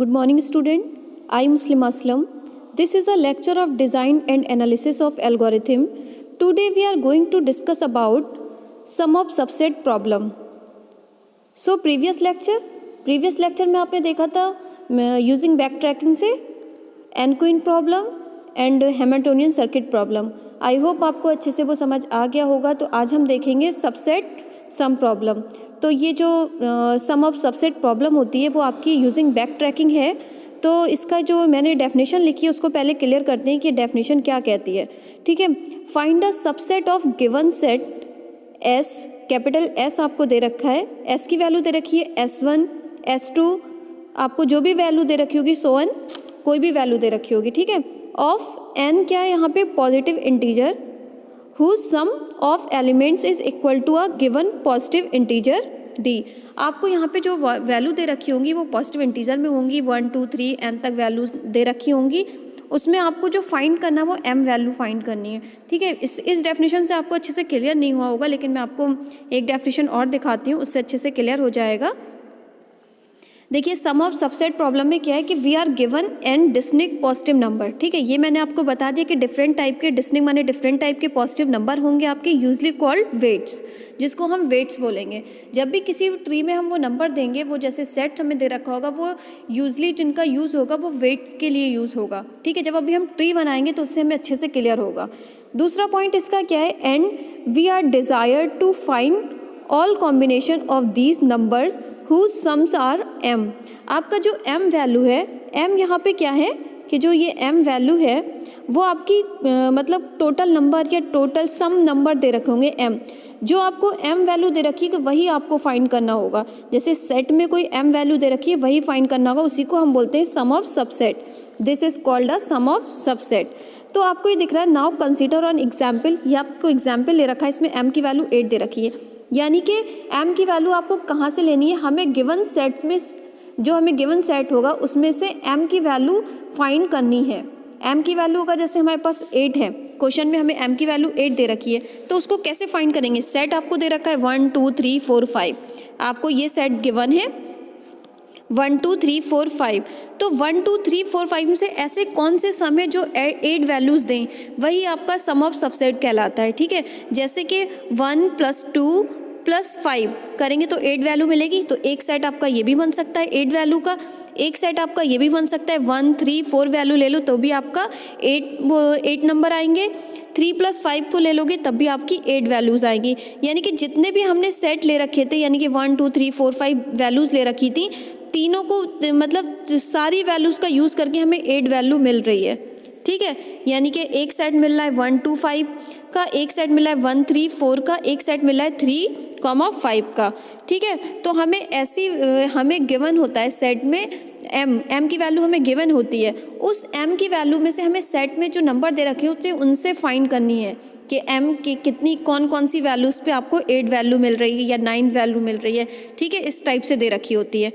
Good morning, student. I am Muslim Aslam. This is a lecture of design and analysis of algorithm. Today we are going to discuss about sum of subset problem. So previous lecture में आपने देखा था using backtracking से N queen problem and Hamiltonian circuit problem. I hope आपको अच्छे से वो समझ आ गया होगा. तो आज हम देखेंगे सबसेट सम प्रॉब्लम. तो ये जो सम ऑफ सबसेट प्रॉब्लम होती है वो आपकी यूजिंग बैक ट्रैकिंग है. तो इसका जो मैंने डेफिनेशन लिखी है उसको पहले क्लियर करते हैं कि डेफिनेशन क्या कहती है. ठीक है. Find a subset of given set S. Capital S आपको दे रखा है, एस की वैल्यू दे रखी है S1 S2, आपको जो भी वैल्यू दे रखी होगी सो ऑन, कोई भी वैल्यू दे रखी होगी. ठीक है. ऑफ एन क्या है यहाँ पे positive integer whose sum of elements is equal to a given positive integer d. आपको यहाँ पे जो वैल्यू दे रखी होंगी वो पॉजिटिव इंटीजर में होंगी. 1 2 3 n तक वैल्यूज दे रखी होंगी. उसमें आपको जो फाइंड करना है वो m वैल्यू फाइंड करनी है. ठीक है. इस डेफिनेशन से आपको अच्छे से क्लियर नहीं हुआ होगा, लेकिन मैं आपको एक डेफिनेशन और दिखाती हूँ, उससे अच्छे से क्लियर हो जाएगा. देखिए सम ऑफ सबसेट प्रॉब्लम में क्या है कि we are given n distinct positive number. ठीक है. ये मैंने आपको बता दिया कि डिफरेंट टाइप के डिस्टिंक्ट माने डिफरेंट टाइप के पॉजिटिव नंबर होंगे आपके, यूजली कॉल्ड वेट्स, जिसको हम वेट्स बोलेंगे. जब भी किसी ट्री में हम वो नंबर देंगे, वो जैसे सेट हमें दे रखा होगा, वो यूजली जिनका यूज़ होगा वो वेट्स के लिए यूज़ होगा. ठीक है. जब अभी हम ट्री बनाएंगे तो उससे हमें अच्छे से क्लियर होगा. दूसरा पॉइंट इसका क्या है, and we are desire to find all combination of these numbers whose sums are m. आपका जो m वैल्यू है, m यहाँ पे क्या है कि जो ये m वैल्यू है वो आपकी मतलब टोटल नंबर या टोटल सम नंबर दे रखे होंगे m. जो आपको m वैल्यू दे रखी है वही आपको फाइंड करना होगा. जैसे सेट में कोई m वैल्यू दे रखी है वही फाइंड करना होगा, उसी को हम बोलते हैं sum of subset. This is called a sum of subset. तो आपको ये दिख रहा है, नाउ कंसीडर ऑन एग्जाम्पल. ये आपको एग्जाम्पल ले रखा है, इसमें m की वैल्यू 8 दे रखी है. यानी कि m की वैल्यू आपको कहाँ से लेनी है, हमें गिवन सेट्स में जो हमें गिवन सेट होगा उसमें से m की वैल्यू फाइंड करनी है. m की वैल्यू होगा, जैसे हमारे पास 8 है, क्वेश्चन में हमें m की वैल्यू 8 दे रखी है, तो उसको कैसे फाइंड करेंगे. सेट आपको दे रखा है 1 2 3 4 5. आपको ये सेट गिवन है 1 2 3 4 5. तो 1 2 3 4 5 में से ऐसे कौन से सम है जो 8 वैल्यूज़ दें, वही आपका सम ऑफ सबसेट कहलाता है. ठीक है. जैसे कि 1 + 2 + 5 करेंगे तो 8 वैल्यू मिलेगी. तो एक सेट आपका ये भी बन सकता है 8 वैल्यू का, एक सेट आपका ये भी बन सकता है 1 3 4 वैल्यू ले लो तो भी आपका 8 नंबर आएंगे. 3 + 5 को ले लोगे तब भी आपकी 8 वैल्यूज़ आएंगी. यानी कि जितने भी हमने सेट ले रखे थे, यानी कि 1 2 3 4 5 वैल्यूज़ ले रखी थी, तीनों को मतलब सारी वैल्यूज़ का यूज़ करके हमें 8 वैल्यू मिल रही है. ठीक है. यानी कि एक सेट मिल रहा है 1 2 5 का, एक सेट मिल रहा है 1 3 4 का, एक सेट मिल रहा है 3 5 का. ठीक है. तो हमें ऐसी हमें गिवन होता है सेट में m की वैल्यू हमें गिवन होती है. उस m की वैल्यू में से हमें सेट में जो नंबर दे रखे होते हैं उनसे फाइंड करनी है कि m की कितनी कौन सी वैल्यूज़ पे आपको 8 वैल्यू मिल रही है या 9 वैल्यू मिल रही है. ठीक है. इस टाइप से दे रखी होती है.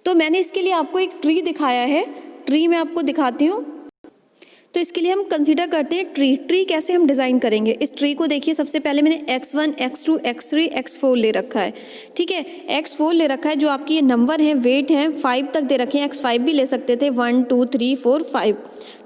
तो मैंने इसके लिए आपको एक ट्री दिखाया है. ट्री मैं आपको दिखाती हूँ. तो इसके लिए हम कंसीडर करते हैं ट्री कैसे हम डिज़ाइन करेंगे. इस ट्री को देखिए, सबसे पहले मैंने x1 x2 x3 x4 ले रखा है. ठीक है. x4 ले रखा है, जो आपकी ये नंबर है वेट हैं 5 तक दे रखे हैं. x5 भी ले सकते थे 1 2 3 4 5.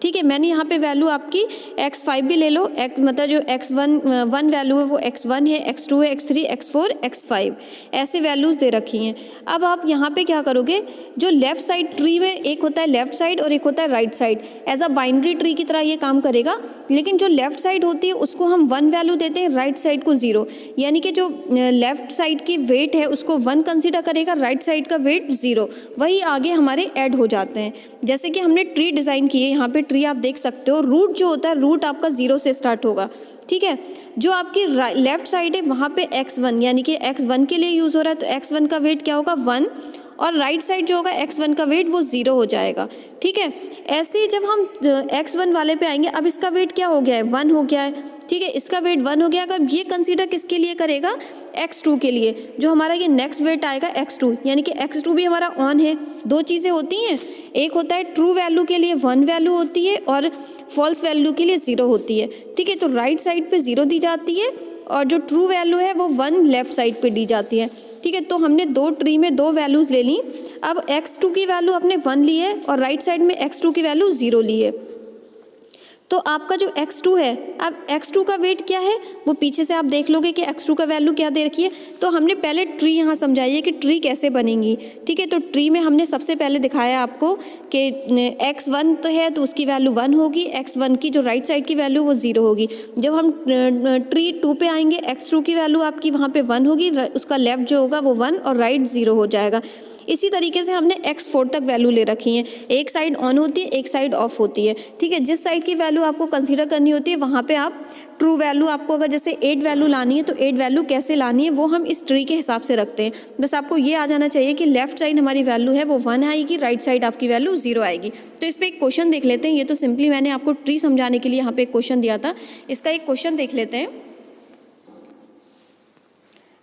ठीक है. मैंने यहाँ पे वैल्यू आपकी x5 भी ले लो, मतलब जो x1 वैल्यू है वो x1 है, x2 है, x3 x4 x5 ऐसे वैल्यूज़ दे रखी हैं. अब आप यहाँ पे क्या करोगे, जो लेफ़्ट साइड ट्री में एक होता है लेफ़्ट साइड और एक होता है right side, as a binary tree की तरह ये काम करेगा. लेकिन जो लेफ़्ट साइड होती है उसको हम 1 वैल्यू देते हैं, राइट साइड को 0. यानी कि जो लेफ़्ट साइड की वेट है उसको 1 कंसीडर करेगा, राइट साइड का वेट 0. वही आगे हमारे ऐड हो जाते हैं. जैसे कि हमने ट्री डिज़ाइन की है, यहाँ पे ट्री आप देख सकते हो, रूट जो होता है रूट आपका 0 से स्टार्ट होगा. ठीक है. जो आपकी लेफ़्ट साइड है वहाँ पे x1 यानी कि x1 के लिए यूज़ हो रहा है, तो x1 का वेट क्या होगा 1, और राइट साइड जो होगा x1 का वेट वो 0 हो जाएगा. ठीक है. ऐसे ही जब हम x1 वाले पे आएंगे, अब इसका वेट क्या हो गया है 1 हो गया है. ठीक है. इसका वेट 1 हो गया. अगर ये कंसीडर किसके लिए करेगा, x2 के लिए, जो हमारा ये नेक्स्ट वेट आएगा x2. यानी कि x2 भी हमारा ऑन है. दो चीज़ें होती हैं, एक होता है ट्रू वैल्यू के लिए 1 वैल्यू होती है और फॉल्स वैल्यू के लिए 0 होती है. ठीक है. तो राइट साइड पे 0 दी जाती है और जो ट्रू वैल्यू है वो 1 लेफ़्ट साइड पे दी जाती है. ठीक है। तो हमने दो ट्री में दो वैल्यूज़ ले ली. अब x2 की वैल्यू आपने 1 ली है और राइट साइड में x2 की वैल्यू 0 ली है, तो आपका जो x2 है, अब x2 का वेट क्या है वो पीछे से आप देख लोगे कि x2 का वैल्यू क्या दे रखी है। तो हमने पहले ट्री यहाँ समझाई है कि ट्री कैसे बनेगी, ठीक है। तो ट्री में हमने सबसे पहले दिखाया आपको कि x1 तो है तो उसकी वैल्यू 1 होगी, x1 की जो राइट साइड की वैल्यू वो 0 होगी। जब हम ट्री 2 पे आएंगे x2 की वैल्यू आपकी वहाँ पे 1 होगी, उसका लेफ्ट जो होगा वो 1 और राइट 0 हो जाएगा। इसी तरीके से हमने x4 तक वैल्यू ले रखी है, एक साइड ऑन होती है एक साइड ऑफ होती है, ठीक है। जिस साइड की वैल्यू आपको कंसीडर करनी होती है वहाँ पे आप ट्रू वैल्यू, आपको अगर जैसे 8 वैल्यू लानी है तो 8 वैल्यू कैसे लानी है वो हम इस ट्री के हिसाब से रखते हैं। बस आपको ये आ जाना चाहिए कि लेफ्ट साइड हमारी वैल्यू है वो 1 आएगी, राइट साइड आपकी वैल्यू 0 आएगी। तो इस पर एक क्वेश्चन देख लेते हैं। ये तो सिंपली मैंने आपको ट्री समझाने के लिए यहाँ पे एक क्वेश्चन दिया था, इसका एक क्वेश्चन देख लेते हैं।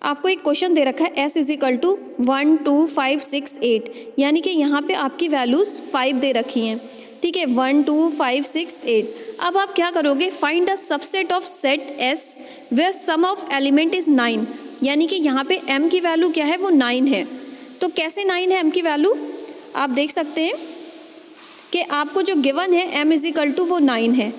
आपको एक क्वेश्चन दे रखा है s = 1 2 5 6 8, यानी कि यहाँ पे आपकी वैल्यूज़ 5 दे रखी हैं, ठीक है। 1 2 5 6 8। अब आप क्या करोगे, find the subset of set S where sum of element is 9, यानी कि यहाँ पे m की वैल्यू क्या है वो 9 है। तो कैसे 9 है m की वैल्यू, आप देख सकते हैं कि आपको जो गिवन है m = वो 9 है,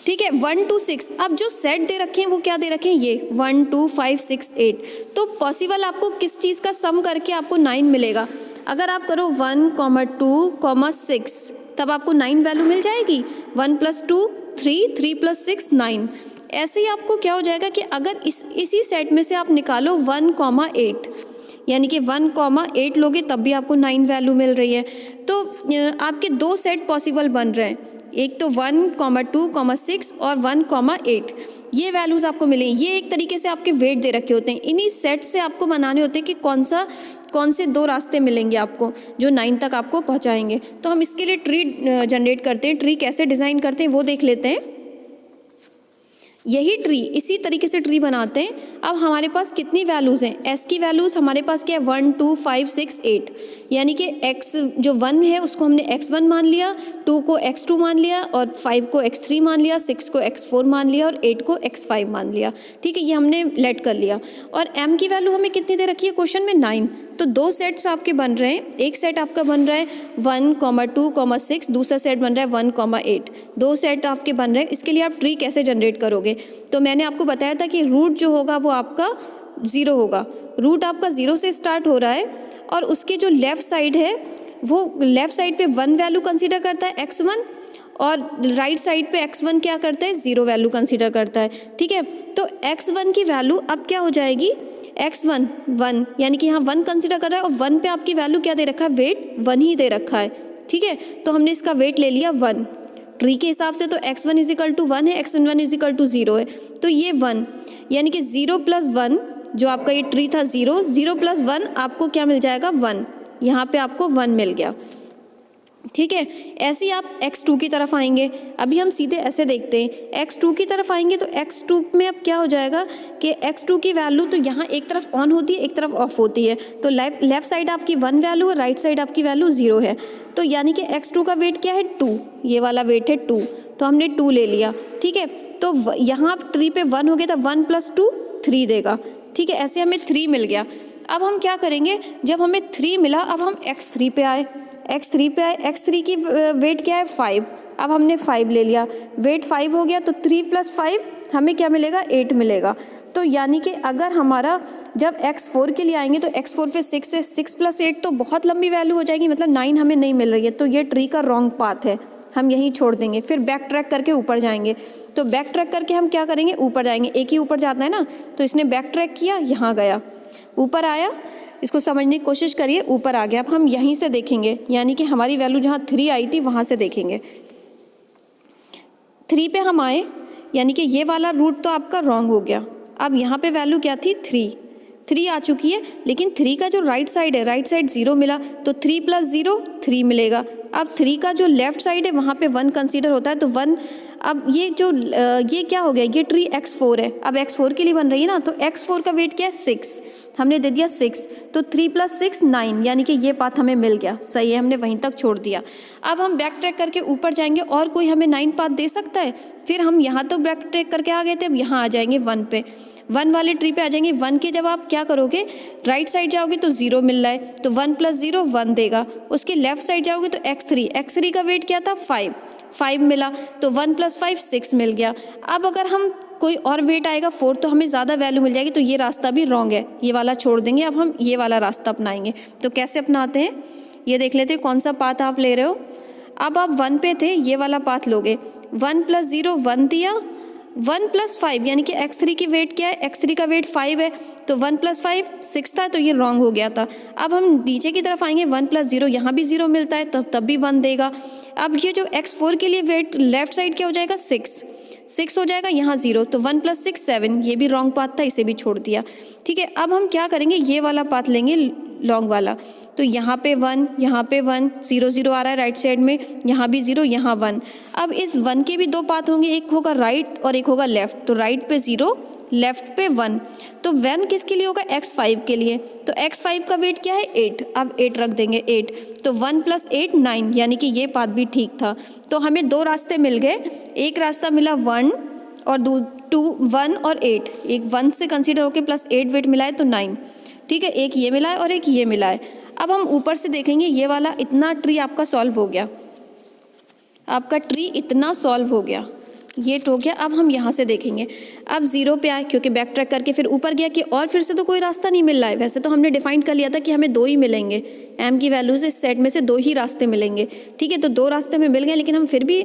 ठीक है। 1 2 6, अब जो सेट दे रखे हैं वो क्या दे रखे हैं, ये 1 2 5 6 8। तो पॉसिबल आपको किस चीज़ का सम करके आपको 9 मिलेगा। अगर आप करो 1 2 6 तब आपको 9 वैल्यू मिल जाएगी। 1 + 2 3 3 + 6 9। ऐसे ही आपको क्या हो जाएगा कि अगर इसी सेट में से आप निकालो 1 8, यानी कि 1 8 लोगे तब भी आपको 9 वैल्यू मिल रही है। तो आपके 2 सेट पॉसिबल बन रहे हैं, एक तो 1 2 6 और 1 8, ये वैल्यूज़ आपको मिले। ये एक तरीके से आपके वेट दे रखे होते हैं, इन्हीं सेट से आपको बनाने होते हैं कि कौन से 2 रास्ते मिलेंगे आपको जो 9 तक आपको पहुंचाएंगे। तो हम इसके लिए ट्री जनरेट करते हैं, ट्री कैसे डिज़ाइन करते हैं वो देख लेते हैं। यही ट्री, इसी तरीके से ट्री बनाते हैं। अब हमारे पास कितनी वैल्यूज़ हैं, s की वैल्यूज़ हमारे पास क्या है 1 2 5 6 8, यानी कि x जो 1 है उसको हमने x1 मान लिया, 2 को x2 मान लिया और 5 को x3 मान लिया, 6 को x4 मान लिया और 8 को x5 मान लिया, ठीक है। ये हमने लेट कर लिया। और m की वैल्यू हमें कितनी दे रखी है क्वेश्चन में, 9। तो 2 सेट्स आपके बन रहे हैं, एक सेट आपका बन रहा है 1 2 6, दूसरा सेट बन रहा है 1 8। 2 सेट आपके बन रहे हैं। इसके लिए आप ट्री कैसे जनरेट करोगे, तो मैंने आपको बताया था कि रूट जो होगा वो आपका 0 होगा। रूट आपका 0 से स्टार्ट हो रहा है और उसके जो लेफ़्ट साइड है वो लेफ़्ट साइड पे 1 वैल्यू कंसीडर करता है x1 और राइट साइड पे x1 क्या करता है 0 वैल्यू कंसीडर करता है, ठीक है। तो x1 की वैल्यू अब क्या हो जाएगी, x1 1, यानी कि यहाँ 1 कंसीडर कर रहा है और 1 पे आपकी वैल्यू क्या दे रखा है, वेट 1 ही दे रखा है, ठीक है। तो हमने इसका वेट ले लिया 1 ट्री के हिसाब से। तो x1 = 1 है, x1 = 0 है, तो ये 1, यानी कि 0 + 1 जो आपका ये ट्री था 0 + 1 आपको क्या मिल जाएगा 1, यहाँ पे आपको 1 मिल गया, ठीक है। ऐसे ही आप x2 की तरफ आएंगे। अभी हम सीधे ऐसे देखते हैं, x2 की तरफ आएंगे तो x2 में अब क्या हो जाएगा कि x2 की वैल्यू तो यहाँ एक तरफ ऑन होती है एक तरफ ऑफ होती है। तो लेफ्ट साइड आपकी 1 वैल्यू और राइट साइड आपकी वैल्यू 0 है। तो यानी कि x2 का वेट क्या है 2, ये वाला वेट है 2, तो हमने 2 ले लिया, ठीक है। तो यहाँ ट्री पे 1 हो गया था, 1 + 2 3 देगा, ठीक है। ऐसे हमें 3 मिल गया। अब हम क्या करेंगे, जब हमें 3 मिला अब हम x3 पे आए, x3 की वेट क्या है 5, अब हमने 5 ले लिया, वेट 5 हो गया, तो 3 + 5 हमें क्या मिलेगा 8 मिलेगा। तो यानी कि अगर हमारा जब x4 के लिए आएंगे तो x4 पे 6 है, 6 + 8 तो बहुत लंबी वैल्यू हो जाएगी, मतलब 9 हमें नहीं मिल रही है। तो ये ट्री का रॉन्ग पाथ है, हम यहीं छोड़ देंगे। फिर बैक ट्रैक करके ऊपर जाएंगे। तो बैक ट्रैक करके हम क्या करेंगे, ऊपर जाएंगे, एक ही ऊपर जाता है ना, तो इसने बैक ट्रैक किया, यहाँ गया, ऊपर आया, इसको समझने की कोशिश करिए, ऊपर आ गया। अब हम यहीं से देखेंगे, यानी कि हमारी वैल्यू जहाँ 3 आई थी वहाँ से देखेंगे। 3 पे हम आए, यानी कि ये वाला रूट तो आपका रॉन्ग हो गया। अब यहाँ पे वैल्यू क्या थी 3 आ चुकी है, लेकिन 3 का जो राइट साइड है, राइट साइड 0 मिला, तो 3 + 0 3 मिलेगा। अब 3 का जो लेफ्ट साइड है वहाँ पे 1 कंसीडर होता है, तो 1 अब ये क्या हो गया, ये ट्री x4 है। अब x4 के लिए बन रही है ना, तो x4 का वेट क्या है 6, हमने दे दिया 6, तो 3 + 6 9, यानी कि ये पाथ हमें मिल गया। सही है, हमने वहीं तक छोड़ दिया। अब हम बैक ट्रैक करके ऊपर जाएंगे, और कोई हमें 9 पाथ दे सकता है? फिर हम यहाँ तो बैक ट्रैक करके आ गए थे, अब यहाँ आ जाएंगे 1 पे, 1 वाले ट्री पे आ जाएंगे। 1 के जब आप क्या करोगे, राइट साइड जाओगे तो 0 मिल रहा है, तो 1 + 0 1 देगा। उसके लेफ्ट साइड जाओगे तो x3 का वेट क्या था 5 मिला, तो 1 + 5 6 मिल गया। अब अगर हम कोई और वेट आएगा 4 तो हमें ज़्यादा वैल्यू मिल जाएगी, तो ये रास्ता भी रॉन्ग है, ये वाला छोड़ देंगे। अब हम ये वाला रास्ता अपनाएंगे। तो कैसे अपनाते हैं ये देख लेते हैं, कौन सा पाथ आप ले रहे हो। अब आप 1 पे थे, ये वाला पाथ लोगे, 1 + 0 1 दिया, 1 + 5 यानी कि x3 की वेट क्या है, x3 का वेट 5 है, तो 1 + 5 6 था, तो ये रॉन्ग हो गया था। अब हम नीचे की तरफ आएंगे, 1 + 0 यहाँ भी 0 मिलता है, तो तब भी 1 देगा। अब ये जो x4 के लिए वेट लेफ्ट साइड क्या हो जाएगा 6 हो जाएगा, यहाँ 0, तो 1 + 6 7, ये भी रॉन्ग पाथ था, इसे भी छोड़ दिया। ठीक है, अब हम क्या करेंगे, ये वाला पाथ लेंगे लॉन्ग वाला, तो यहाँ पे 1 यहाँ पे 1 0 0 आ रहा है राइट साइड में, यहाँ भी 0 यहाँ 1। अब इस 1 के भी 2 पाथ होंगे, एक होगा राइट और एक होगा लेफ्ट, तो राइट पे 0 लेफ्ट पे 1, तो 1 किसके लिए होगा x5 के लिए, तो x5 का वेट क्या है 8, अब 8 रख देंगे 8, तो 1 + 8 9, यानी कि ये पाथ भी ठीक था। तो हमें 2 रास्ते मिल गए, एक रास्ता मिला 1 और 2 1 और 8, एक 1 से कंसीडर होके +8 वेट मिला है तो 9। ठीक है, एक ये मिला है और एक ये मिला है। अब हम ऊपर से देखेंगे, ये वाला इतना ट्री आपका सॉल्व हो गया, आपका ट्री इतना सॉल्व हो गया, ये हो गया। अब हम यहाँ से देखेंगे, अब 0 पे आए क्योंकि बैक ट्रैक करके फिर ऊपर गया कि और फिर से तो कोई रास्ता नहीं मिल रहा है। वैसे तो हमने डिफाइन कर लिया था कि हमें 2 ही मिलेंगे, m की वैल्यूज इस सेट में से 2 ही रास्ते मिलेंगे। ठीक है, तो 2 रास्ते में मिल गए, लेकिन हम फिर भी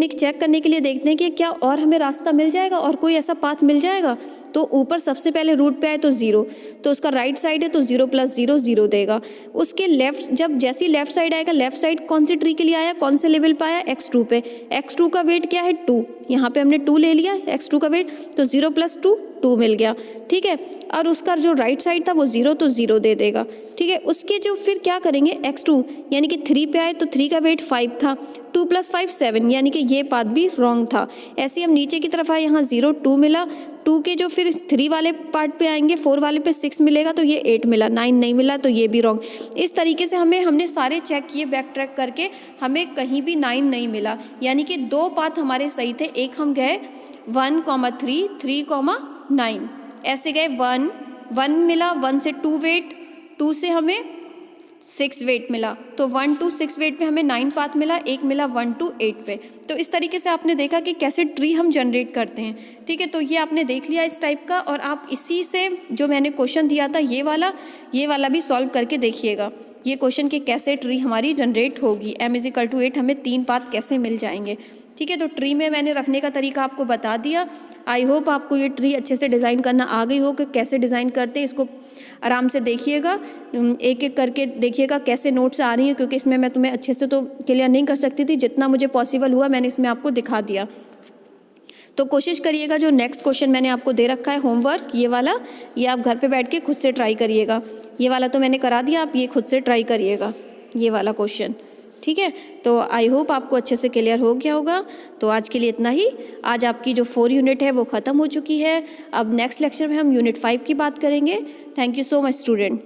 चेक करने के लिए देखते हैं कि क्या और हमें रास्ता मिल जाएगा और कोई ऐसा पाथ मिल जाएगा। तो ऊपर सबसे पहले रूट पे आए तो 0, तो उसका राइट साइड है तो 0 + 0 0 देगा। उसके लेफ्ट, जब जैसे ही लेफ्ट साइड आएगा, लेफ्ट साइड कौन से ट्री के लिए आया, कौन से लेवल पे आया, x2 पे, x2 का वेट क्या है 2, यहाँ पे हमने 2 ले लिया x2 का वेट, तो 0 + 2 2 मिल गया। ठीक है, और उसका जो राइट साइड था वो 0, तो 0 दे देगा। ठीक है, उसके जो फिर क्या करेंगे x2 यानी कि 3 पे आए तो 3 का वेट 5 था, 2 + 5 7, यानी कि ये पाथ भी रॉन्ग था। ऐसे हम नीचे की तरफ आए, यहाँ 0 2 मिला, 2 के जो फिर 3 वाले पार्ट पे आएंगे, 4 वाले पे 6 मिलेगा, तो ये 8 मिला, 9 नहीं मिला, तो ये भी रॉन्ग। इस तरीके से हमने सारे चेक किए बैक ट्रैक करके, हमें कहीं भी 9 नहीं मिला, यानी कि 2 पाथ हमारे सही थे। एक हम गए 1, 3 3, 9, ऐसे गए 1 मिला, 1 से 2 वेट, 2 से हमें 6 वेट मिला, तो 1 to 6 वेट पे हमें 9 पाथ मिला, एक मिला 1 to 8 पे। तो इस तरीके से आपने देखा कि कैसे ट्री हम जनरेट करते हैं। ठीक है, तो ये आपने देख लिया इस टाइप का, और आप इसी से जो मैंने क्वेश्चन दिया था ये वाला भी सॉल्व करके देखिएगा, ये क्वेश्चन कि कैसे ट्री हमारी जनरेट होगी, m = 8 हमें 3 पाथ कैसे मिल जाएंगे। ठीक है, तो ट्री में मैंने रखने का तरीका आपको बता दिया। आई होप आपको ये ट्री अच्छे से डिज़ाइन करना आ गई हो कि कैसे डिज़ाइन करते हैं। इसको आराम से देखिएगा, एक एक करके देखिएगा कैसे नोट्स आ रही हैं, क्योंकि इसमें मैं तुम्हें अच्छे से तो क्लियर नहीं कर सकती थी, जितना मुझे पॉसिबल हुआ मैंने इसमें आपको दिखा दिया। तो कोशिश करिएगा, जो नेक्स्ट क्वेश्चन मैंने आपको दे रखा है होमवर्क, ये वाला, ये आप घर पे बैठ के खुद से ट्राई करिएगा। ये वाला तो मैंने करा दिया, आप ये खुद से ट्राई करिएगा, ये वाला क्वेश्चन। ठीक है, तो आई होप आपको अच्छे से क्लियर हो गया होगा। तो आज के लिए इतना ही। आज आपकी जो 4 यूनिट है वो ख़त्म हो चुकी है। अब नेक्स्ट लेक्चर में हम यूनिट 5 की बात करेंगे। Thank you so much student.